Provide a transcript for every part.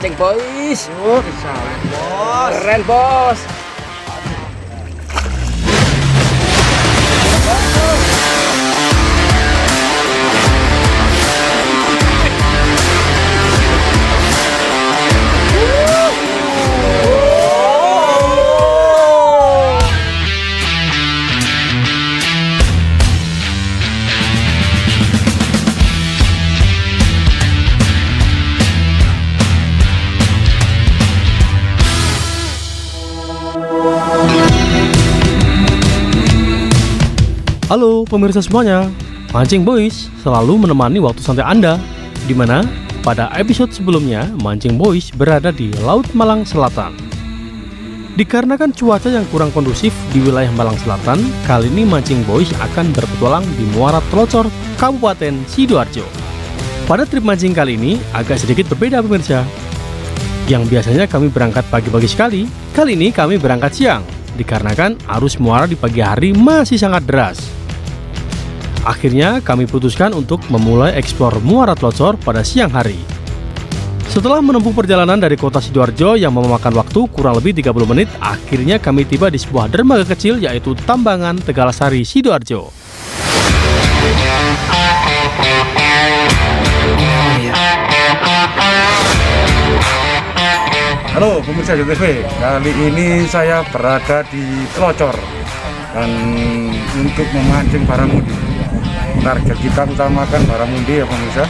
memancing, boys. Bisa, bos. Keren, bos. Halo pemirsa semuanya, Mancing Boys selalu menemani waktu santai Anda, di mana pada episode sebelumnya Mancing Boys berada di Laut Malang Selatan. Dikarenakan cuaca yang kurang kondusif di wilayah Malang Selatan, kali ini Mancing Boys akan berpetualang di Muara Telocor, Kabupaten Sidoarjo. Pada trip mancing kali ini agak sedikit berbeda pemirsa. Yang biasanya kami berangkat pagi-pagi sekali, kali ini kami berangkat siang, dikarenakan arus muara di pagi hari masih sangat deras. Akhirnya kami putuskan untuk memulai eksplor Muara Telocor pada siang hari. Setelah menempuh perjalanan dari kota Sidoarjo yang memakan waktu kurang lebih 30 menit, akhirnya kami tiba di sebuah dermaga kecil yaitu Tambangan Tegalasari, Sidoarjo. Halo pemirsa JTV, kali ini saya berada di Telocor dan untuk memancing baramundi. Target kita utamakan baramundi ya pemirsa.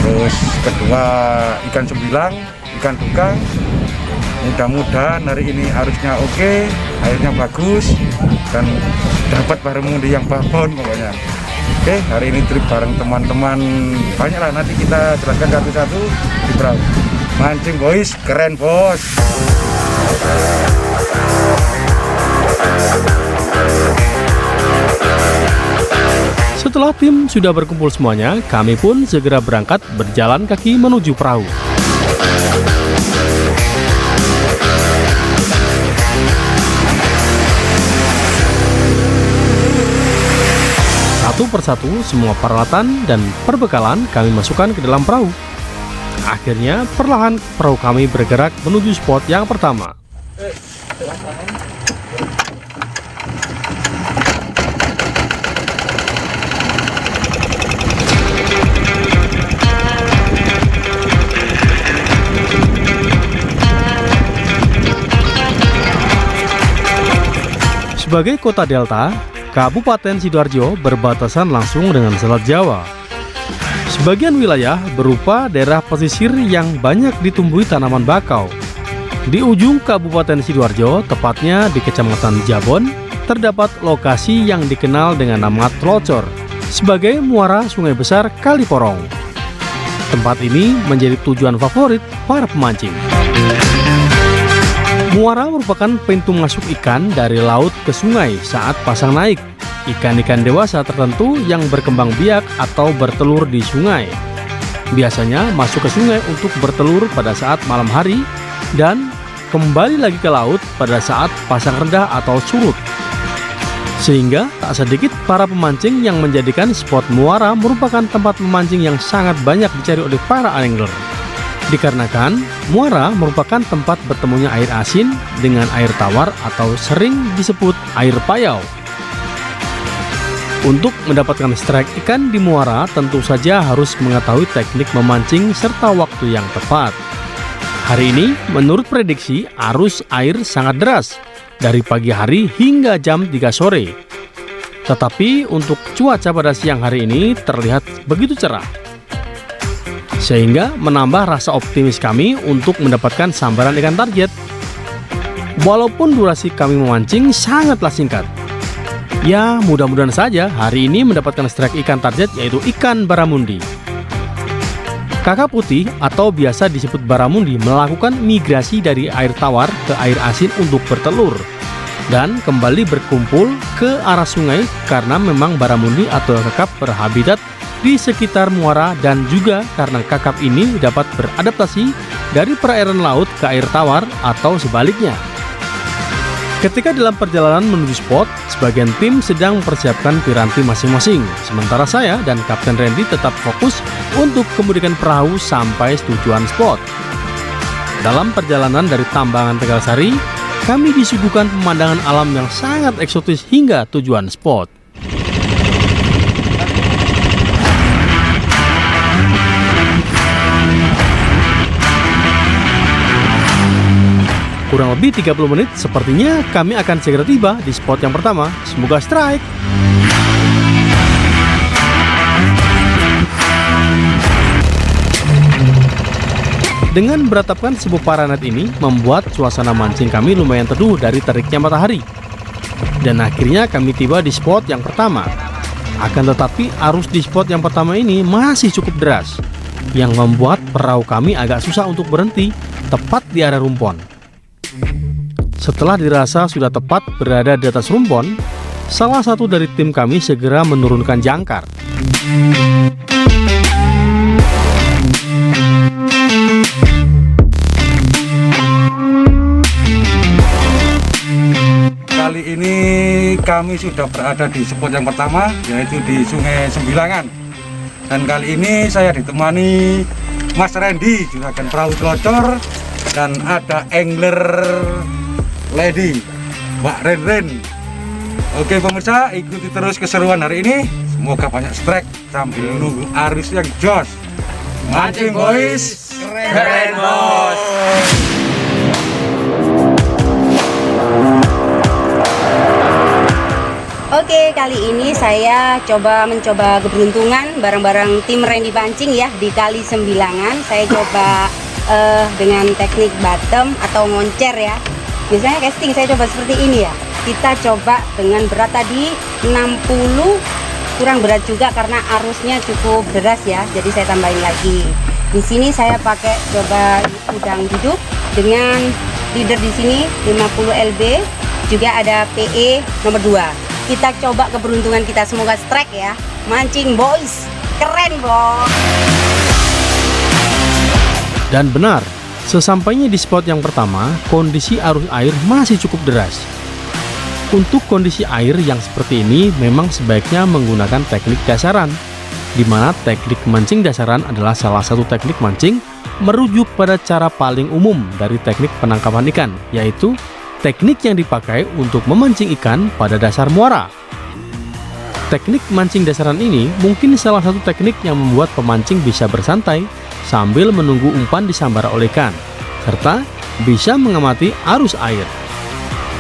Terus kedua ikan sembilang, ikan dukang. Mudah-mudahan hari ini harusnya oke, airnya bagus dan dapat baramundi yang babon pokoknya. Oke, hari ini trip bareng teman-teman banyak lah, nanti kita jelaskan satu-satu di perahu. Mancing Boys, keren bos. Setelah tim sudah berkumpul semuanya, kami pun segera berangkat berjalan kaki menuju perahu. Satu persatu semua peralatan dan perbekalan kami masukkan ke dalam perahu. Akhirnya perlahan perahu kami bergerak menuju spot yang pertama. Sebagai kota delta, Kabupaten Sidoarjo berbatasan langsung dengan Selat Jawa. Sebagian wilayah berupa daerah pesisir yang banyak ditumbuhi tanaman bakau. Di ujung Kabupaten Sidoarjo, tepatnya di Kecamatan Jabon, terdapat lokasi yang dikenal dengan nama Telocor sebagai muara sungai besar Kali Porong. Tempat ini menjadi tujuan favorit para pemancing. Muara merupakan pintu masuk ikan dari laut ke sungai saat pasang naik. Ikan-ikan dewasa tertentu yang berkembang biak atau bertelur di sungai. Biasanya masuk ke sungai untuk bertelur pada saat malam hari dan kembali lagi ke laut pada saat pasang rendah atau surut. Sehingga tak sedikit para pemancing yang menjadikan spot muara merupakan tempat memancing yang sangat banyak dicari oleh para angler. Dikarenakan muara merupakan tempat bertemunya air asin dengan air tawar atau sering disebut air payau. Untuk mendapatkan strike ikan di muara tentu saja harus mengetahui teknik memancing serta waktu yang tepat. Hari ini menurut prediksi arus air sangat deras dari pagi hari hingga jam 3 sore. Tetapi untuk cuaca pada siang hari ini terlihat begitu cerah, sehingga menambah rasa optimis kami untuk mendapatkan sambaran ikan target. Walaupun durasi kami memancing sangatlah singkat, ya mudah-mudahan saja hari ini mendapatkan strike ikan target yaitu ikan baramundi. Kakap putih atau biasa disebut baramundi melakukan migrasi dari air tawar ke air asin untuk bertelur dan kembali berkumpul ke arah sungai karena memang baramundi atau kakap berhabitat di sekitar muara dan juga karena kakap ini dapat beradaptasi dari perairan laut ke air tawar atau sebaliknya. Ketika dalam perjalanan menuju spot, sebagian tim sedang mempersiapkan piranti masing-masing, sementara saya dan Kapten Randy tetap fokus untuk kemudian perahu sampai tujuan spot. Dalam perjalanan dari Tambangan Tegalsari, kami disuguhkan pemandangan alam yang sangat eksotis hingga tujuan spot. Kurang lebih 30 menit, sepertinya kami akan segera tiba di spot yang pertama. Semoga strike! Dengan beratapkan sebuah paranet ini, membuat suasana mancing kami lumayan teduh dari teriknya matahari. Dan akhirnya kami tiba di spot yang pertama. Akan tetapi, arus di spot yang pertama ini masih cukup deras, yang membuat perahu kami agak susah untuk berhenti tepat di area rumpon. Setelah dirasa sudah tepat berada di atas rumpon, salah satu dari tim kami segera menurunkan jangkar. Kali ini kami sudah berada di spot yang pertama, yaitu di Sungai Sembilangan. Dan kali ini saya ditemani Mas Randy, juragan perahu telocor, dan ada angler lady, Mbak Ren. Oke pemirsa, ikuti terus keseruan hari ini. Semoga banyak strike sambil menunggu arus yang jos. Mancing boys, keren bos. Oke, kali ini saya mencoba keberuntungan bareng-bareng tim Randy Pancing ya di Kali Sembilangan. Saya coba dengan teknik bottom atau moncer ya. Biasanya casting saya coba seperti ini ya. Kita coba dengan berat tadi 60, kurang berat juga karena arusnya cukup deras ya. Jadi saya tambahin lagi. Di sini saya pakai coba udang hidup dengan leader di sini 50 lb, juga ada PE nomor 2. Kita coba keberuntungan kita, semoga strike ya. Mancing boys, keren bos. Dan benar, sesampainya di spot yang pertama, kondisi arus air masih cukup deras. Untuk kondisi air yang seperti ini memang sebaiknya menggunakan teknik dasaran, di mana teknik mancing dasaran adalah salah satu teknik mancing merujuk pada cara paling umum dari teknik penangkapan ikan, yaitu teknik yang dipakai untuk memancing ikan pada dasar muara. Teknik mancing dasaran ini mungkin salah satu teknik yang membuat pemancing bisa bersantai sambil menunggu umpan disambara oleh ikan, serta bisa mengamati arus air.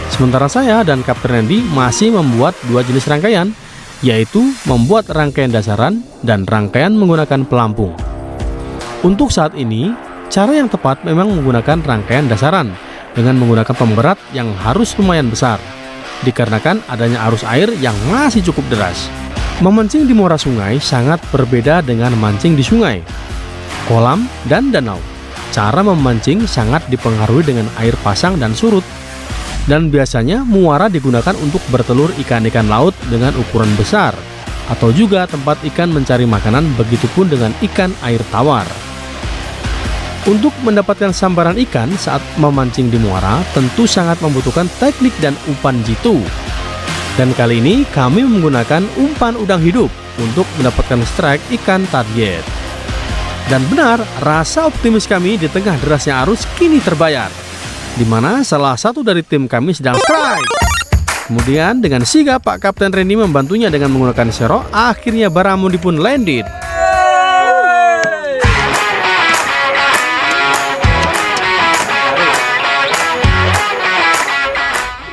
Sementara saya dan Kapten Randy masih membuat dua jenis rangkaian, yaitu membuat rangkaian dasaran dan rangkaian menggunakan pelampung. Untuk saat ini, cara yang tepat memang menggunakan rangkaian dasaran dengan menggunakan pemberat yang harus lumayan besar, dikarenakan adanya arus air yang masih cukup deras. Memancing di muara sungai sangat berbeda dengan mancing di sungai, kolam, dan danau. Cara memancing sangat dipengaruhi dengan air pasang dan surut. Dan biasanya muara digunakan untuk bertelur ikan-ikan laut dengan ukuran besar, atau juga tempat ikan mencari makanan, begitupun dengan ikan air tawar. Untuk mendapatkan sambaran ikan saat memancing di muara tentu sangat membutuhkan teknik dan umpan jitu. Dan kali ini kami menggunakan umpan udang hidup untuk mendapatkan strike ikan target. Dan benar, rasa optimis kami di tengah derasnya arus kini terbayar, di mana salah satu dari tim kami sedang strike. Kemudian dengan sigap Pak Kapten Randy membantunya dengan menggunakan serok, akhirnya baramundi pun landed.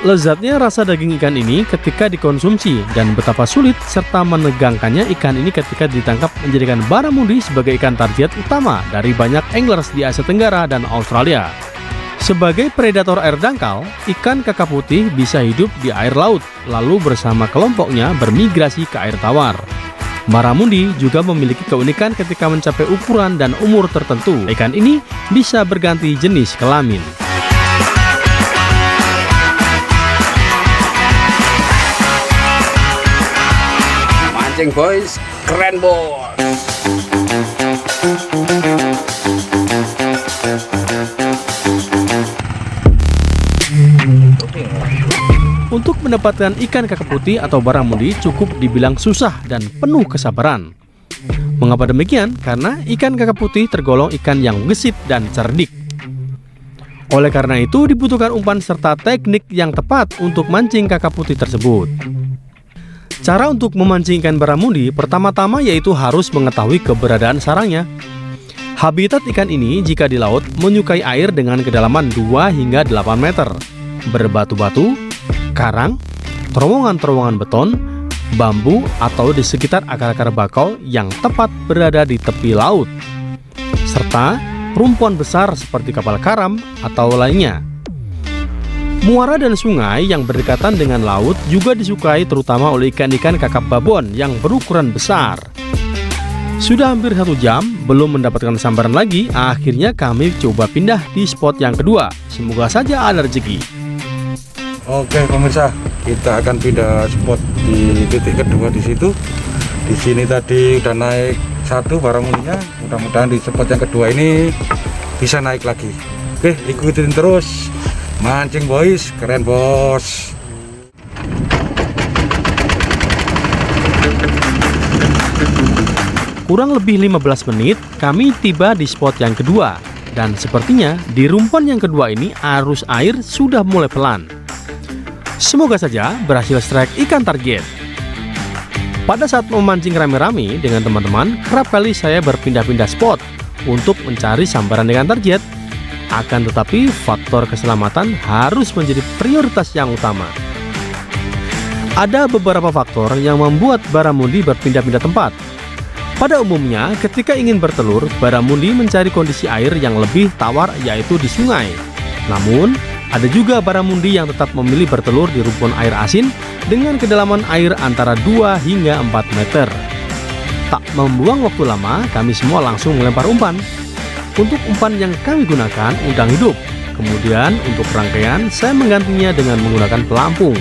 Lezatnya rasa daging ikan ini ketika dikonsumsi, dan betapa sulit serta menegangkannya ikan ini ketika ditangkap menjadikan baramundi sebagai ikan target utama dari banyak anglers di Asia Tenggara dan Australia. Sebagai predator air dangkal, ikan kakap putih bisa hidup di air laut, lalu bersama kelompoknya bermigrasi ke air tawar. Baramundi juga memiliki keunikan ketika mencapai ukuran dan umur tertentu. Ikan ini bisa berganti jenis kelamin. Mancing boys, keren bos. Untuk mendapatkan ikan kakap putih atau baramundi cukup dibilang susah dan penuh kesabaran. Mengapa demikian? Karena ikan kakap putih tergolong ikan yang gesit dan cerdik. Oleh karena itu dibutuhkan umpan serta teknik yang tepat untuk mancing kakap putih tersebut. Cara untuk memancing ikan baramundi pertama-tama yaitu harus mengetahui keberadaan sarangnya. Habitat ikan ini jika di laut menyukai air dengan kedalaman 2 hingga 8 meter, berbatu-batu, karang, terowongan-terowongan beton, bambu, atau di sekitar akar-akar bakau yang tepat berada di tepi laut, serta rumpuan besar seperti kapal karam atau lainnya. Muara dan sungai yang berdekatan dengan laut juga disukai terutama oleh ikan-ikan kakap babon yang berukuran besar. Sudah hampir 1 jam belum mendapatkan sambaran lagi, akhirnya kami coba pindah di spot yang kedua. Semoga saja ada rezeki. Oke pemirsa, kita akan pindah spot di titik kedua di situ. Di sini tadi udah naik 1 baramundinya, mudah-mudahan di spot yang kedua ini bisa naik lagi. Oke, ikutin terus Mancing Boys, keren bos. Kurang lebih 15 menit kami tiba di spot yang kedua. Dan sepertinya di rumpuan yang kedua ini arus air sudah mulai pelan. Semoga saja berhasil strike ikan target. Pada saat memancing rame-rame dengan teman-teman, kerap kali saya berpindah-pindah spot untuk mencari sambaran ikan target. Akan tetapi faktor keselamatan harus menjadi prioritas yang utama. Ada beberapa faktor yang membuat baramundi berpindah-pindah tempat. Pada umumnya, ketika ingin bertelur, baramundi mencari kondisi air yang lebih tawar yaitu di sungai. Namun, ada juga baramundi yang tetap memilih bertelur di rumpuan air asin dengan kedalaman air antara 2 hingga 4 meter. Tak membuang waktu lama, kami semua langsung melempar umpan. Untuk umpan yang kami gunakan udang hidup. Kemudian untuk rangkaian, saya menggantinya dengan menggunakan pelampung.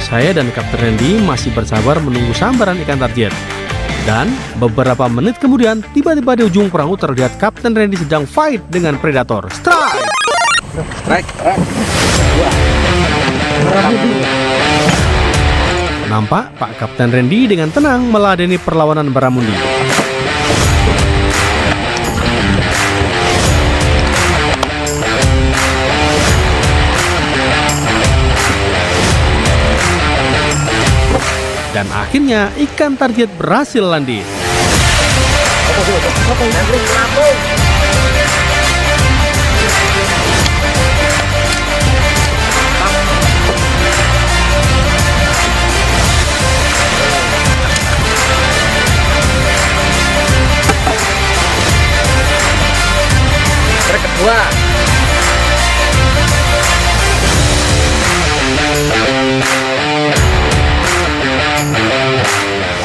Saya dan Kapten Randy masih bersabar menunggu sambaran ikan target. Dan beberapa menit kemudian, tiba-tiba di ujung perahu terlihat Kapten Randy sedang fight dengan predator. Strike! Strike. Nampak Pak Kapten Randy dengan tenang meladeni perlawanan baramundi. Dan akhirnya ikan target berhasil landing. Kedua.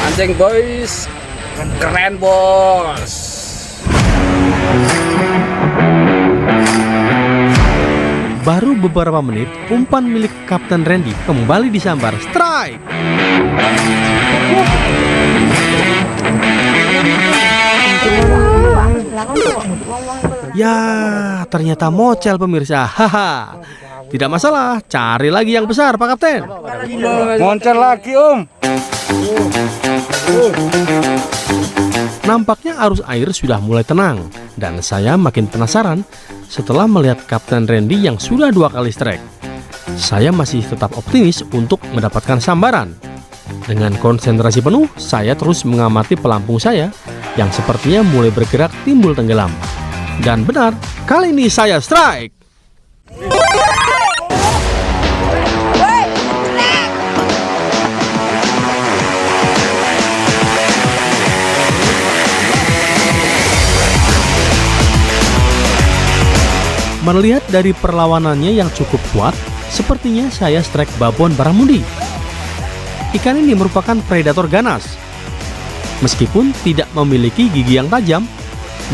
Mancing Boys, keren bos. Baru beberapa menit, umpan milik Kapten Randy kembali disambar. Strike! Ya, ternyata mocel pemirsa. Haha. Tidak masalah, cari lagi yang besar Pak Kapten. Moncer lagi Om. Nampaknya arus air sudah mulai tenang. Dan saya makin penasaran setelah melihat Kapten Randy yang sudah 2 kali strike. Saya masih tetap optimis untuk mendapatkan sambaran. Dengan konsentrasi penuh, saya terus mengamati pelampung saya yang sepertinya mulai bergerak timbul tenggelam. Dan benar, kali ini saya strike. Melihat dari perlawanannya yang cukup kuat, sepertinya saya strike babon baramundi. Ikan ini merupakan predator ganas. Meskipun tidak memiliki gigi yang tajam,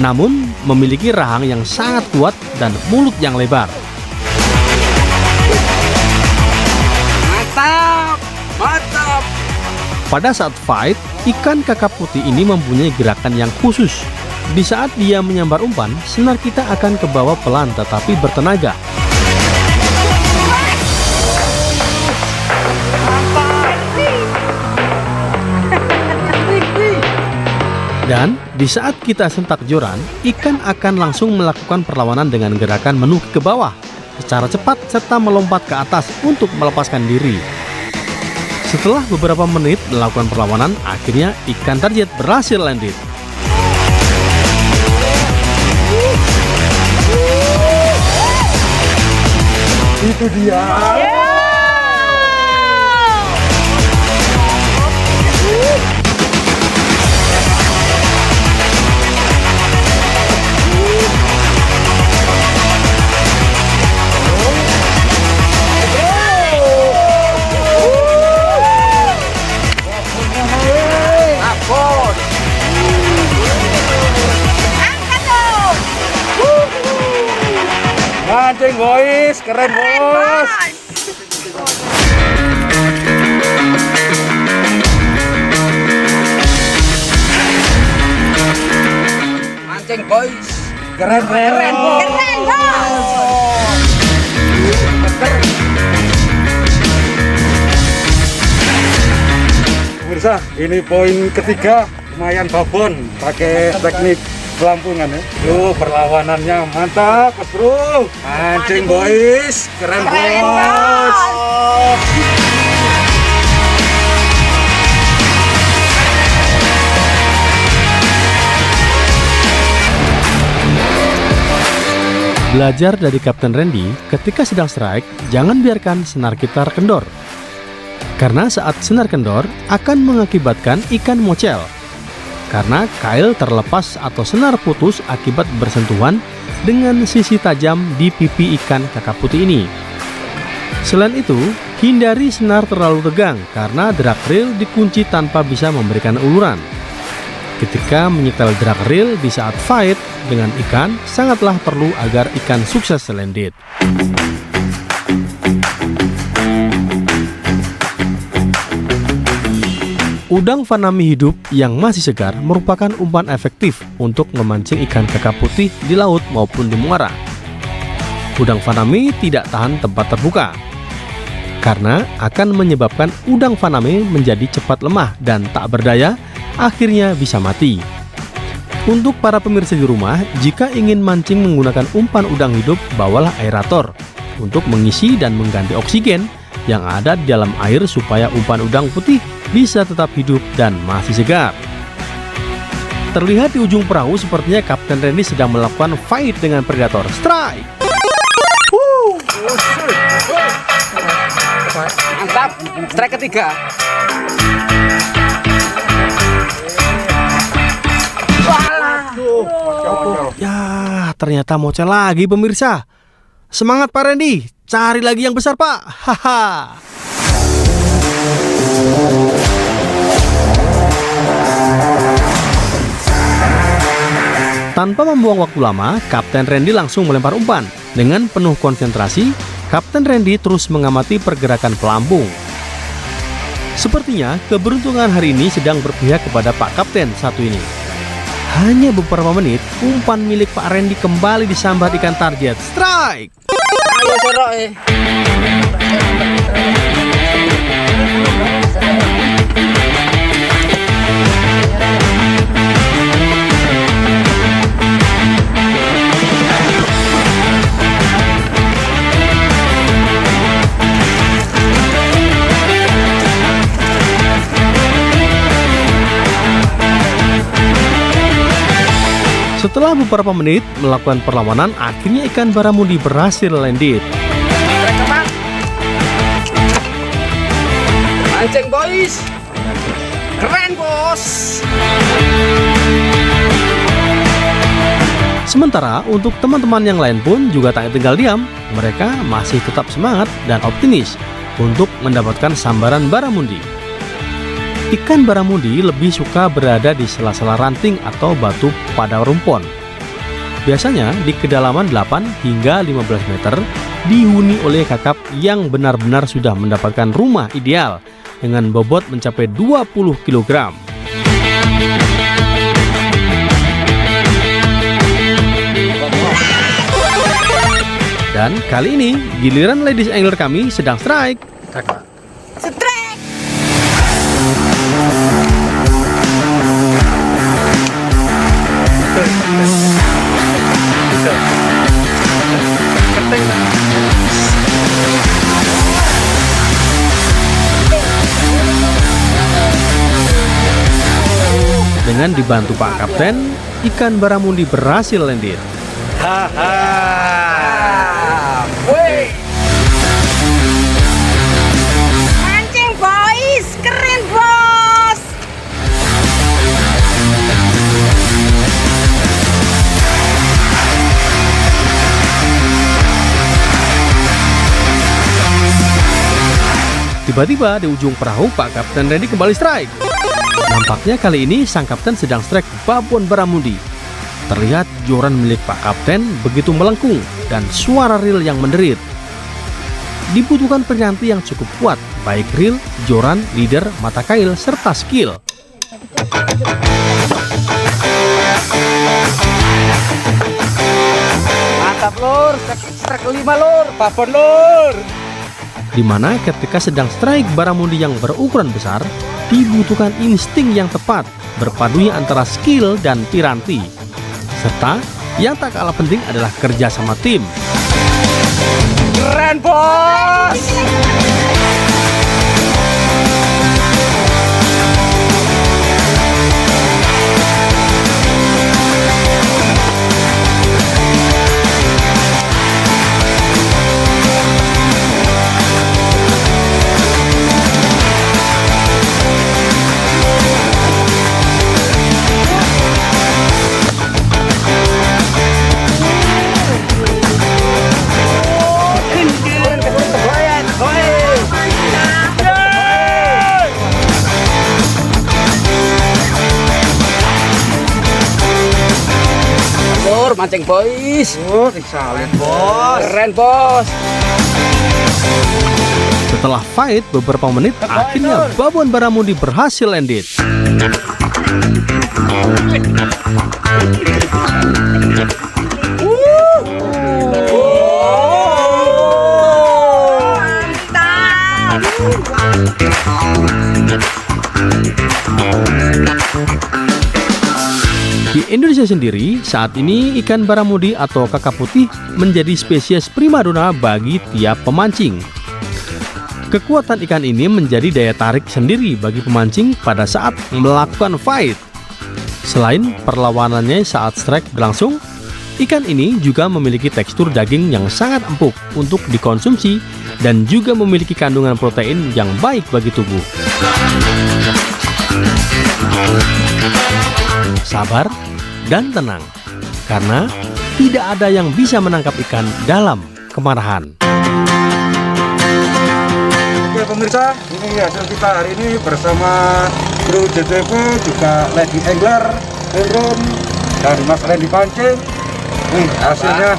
namun memiliki rahang yang sangat kuat dan mulut yang lebar. Mantap, mantap. Pada saat fight, ikan kakap putih ini mempunyai gerakan yang khusus. Di saat dia menyambar umpan, senar kita akan ke bawah pelan tetapi bertenaga. Dan di saat kita sentak joran, ikan akan langsung melakukan perlawanan dengan gerakan menukik ke bawah secara cepat serta melompat ke atas untuk melepaskan diri. Setelah beberapa menit melakukan perlawanan, akhirnya ikan target berhasil landed. Itu dia. Mancing boys, keren bos. Mancing boys. Keren bos. Pemirsa, ini poin ketiga, lumayan babon pakai teknik pelampungan ya. Perlawanannya mantap, Mas Bro. Mancing boys, keren bos. Belajar dari Kapten Randy, ketika sedang strike, jangan biarkan senar kita kendor. Karena saat senar kendor akan mengakibatkan ikan mocel. Karena kail terlepas atau senar putus akibat bersentuhan dengan sisi tajam di pipi ikan kakap putih ini. Selain itu, hindari senar terlalu tegang karena drag reel dikunci tanpa bisa memberikan uluran. Ketika menyetel drag reel di saat fight dengan ikan, sangatlah perlu agar ikan sukses landed. Udang fanami hidup yang masih segar merupakan umpan efektif untuk memancing ikan kakap putih di laut maupun di muara. Udang fanami tidak tahan tempat terbuka, karena akan menyebabkan udang fanami menjadi cepat lemah dan tak berdaya, akhirnya bisa mati. Untuk para pemirsa di rumah, jika ingin mancing menggunakan umpan udang hidup, bawalah aerator untuk mengisi dan mengganti oksigen yang ada di dalam air supaya umpan udang putih bisa tetap hidup dan masih segar. Terlihat di ujung perahu sepertinya Kapten Randy sedang melakukan fight dengan predator. Strike! Mantap. Strike ketiga. Ya, ternyata mocel lagi pemirsa. Semangat Pak Randy, cari lagi yang besar Pak. Haha. Tanpa membuang waktu lama, Kapten Randy langsung melempar umpan. Dengan penuh konsentrasi, Kapten Randy terus mengamati pergerakan pelampung. Sepertinya keberuntungan hari ini sedang berpihak kepada Pak Kapten satu ini. Hanya beberapa menit, umpan milik Pak Randy kembali disambar ikan target. Strike! Ayo sorok Setelah beberapa menit melakukan perlawanan, akhirnya ikan baramundi berhasil landed. Mancing boys. Keren bos. Sementara untuk teman-teman yang lain pun juga tak tinggal diam. Mereka masih tetap semangat dan optimis untuk mendapatkan sambaran baramundi. Ikan baramundi lebih suka berada di sela-sela ranting atau batu pada rumpon. Biasanya di kedalaman 8 hingga 15 meter dihuni oleh kakap yang benar-benar sudah mendapatkan rumah ideal dengan bobot mencapai 20 kg. Dan kali ini giliran ladies angler kami sedang strike. Strike! Dengan dibantu Pak Kapten, ikan baramundi berhasil landed. Mancing boys, keren bos. Tiba-tiba di ujung perahu Pak Kapten Randy kembali strike. Nampaknya kali ini sang kapten sedang strike babon baramundi. Terlihat joran milik Pak Kapten begitu melengkung dan suara reel yang menderit. Dibutuhkan penyanti yang cukup kuat, baik reel, joran, leader, mata kail, serta skill. Mantap lur, strike kelima lur, babon lur. Di mana ketika sedang strike baramundi yang berukuran besar, dibutuhkan insting yang tepat, berpadunya antara skill dan piranti. Serta yang tak kalah penting adalah kerja sama tim. Keren bos. Mancing boys. Oh, disalin Bos. Keren bos. Setelah fight beberapa menit, akhirnya babon baramundi berhasil landed. Di Indonesia sendiri, saat ini ikan baramundi atau kakap putih menjadi spesies primadona bagi tiap pemancing. Kekuatan ikan ini menjadi daya tarik sendiri bagi pemancing pada saat melakukan fight. Selain perlawanannya saat strike berlangsung, ikan ini juga memiliki tekstur daging yang sangat empuk untuk dikonsumsi dan juga memiliki kandungan protein yang baik bagi tubuh. Sabar dan tenang, karena tidak ada yang bisa menangkap ikan dalam kemarahan. Oke pemirsa, ini hasil kita hari ini bersama kru JTV, juga Lady Angler, Hendron, dan Mas Randy Pancing. Nih hasilnya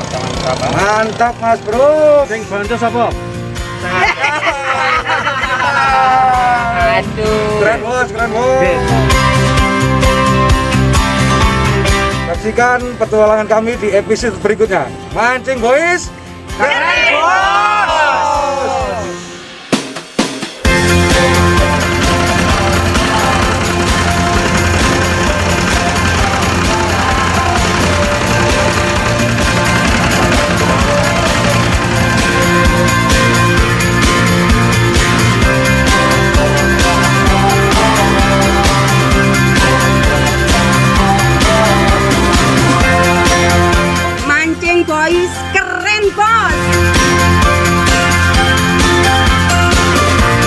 mantap Mas Bro. Sing bantu sapa? Aduh. Keren bos, keren bos. Saksikan petualangan kami di episode berikutnya. Mancing boys, Keren bos.